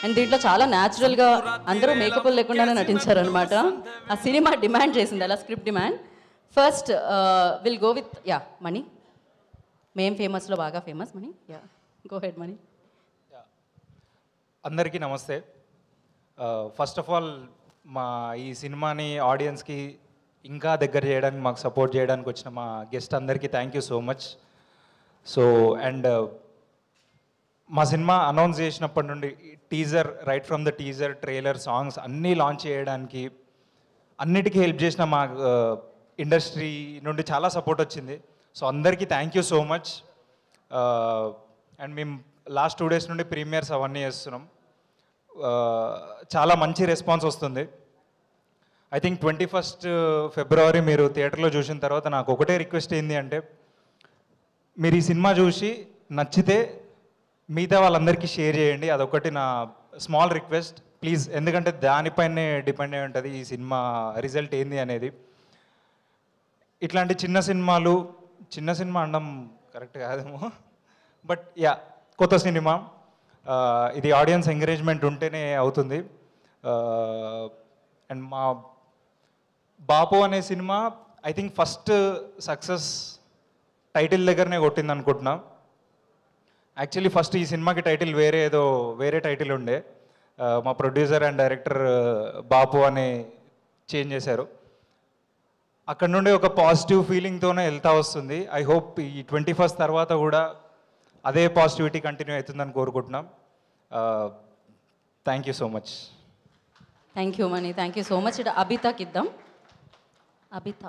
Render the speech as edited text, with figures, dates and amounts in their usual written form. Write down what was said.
And దీంట్లో చాలా న్యాచురల్గా అందరూ మేకప్ లేకుండానే నటించారనమాట. ఆ సినిమా డిమాండ్ చేసింది అలా, script demand. First will go with Mani. మేం ఫేమస్లో బాగా famous Mani. Go ahead Mani. అందరికీ నమస్తే. ఫస్ట్ ఆఫ్ ఆల్ మా ఈ సినిమాని ఆడియన్స్కి ఇంకా దగ్గర చేయడానికి, మాకు సపోర్ట్ చేయడానికి వచ్చిన మా గెస్ట్ అందరికీ thank you so much. So and మా సినిమా అనౌన్స్ చేసినప్పటి నుండి teaser, right from the teaser, trailer, songs అన్నీ లాంచ్ చేయడానికి అన్నిటికీ హెల్ప్ చేసిన మా ఇండస్ట్రీ నుండి చాలా సపోర్ట్ వచ్చింది. సో అందరికీ thank you so much. And మేము లాస్ట్ 2 days నుండి ప్రీమియర్స్ అవన్నీ చేస్తున్నాం. చాలా మంచి రెస్పాన్స్ వస్తుంది. ఐ థింక్ 21st February మీరు థియేటర్లో చూసిన తర్వాత నాకు ఒకటే రిక్వెస్ట్ ఏంది అంటే, మీరు ఈ సినిమా చూసి నచ్చితే మిగతా వాళ్ళందరికీ షేర్ చేయండి. అదొకటి నా స్మాల్ రిక్వెస్ట్ ప్లీజ్. ఎందుకంటే దానిపైనే డిపెండ్ అయి ఉంటుంది ఈ సినిమా రిజల్ట్ ఏంది అనేది. ఇట్లాంటి చిన్న సినిమా అనడం కరెక్ట్ కాదేమో, బట్ కొత్త సినిమా, ఇది ఆడియన్స్ ఎంకరేజ్మెంట్ ఉంటేనే అవుతుంది. అండ్ మా బాపు అనే cinema I think first success title దగ్గరనే కొట్టింది అనుకుంటున్నా. యాక్చువల్లీ ఫస్ట్ ఈ సినిమాకి టైటిల్ వేరే టైటిల్ ఉండే, మా ప్రొడ్యూసర్ అండ్ డైరెక్టర్ బాపు అని చేంజ్ చేశారు. అక్కడ నుండి ఒక పాజిటివ్ ఫీలింగ్తోనే వెళ్తా వస్తుంది. ఐ హోప్ ఈ 21st తర్వాత కూడా అదే పాజిటివిటీ కంటిన్యూ అవుతుందని కోరుకుంటున్నాం. Thank you so much. Thank you Mani, thank you so much. ఇటు అబితాకి ఇద్దాం. అబిత.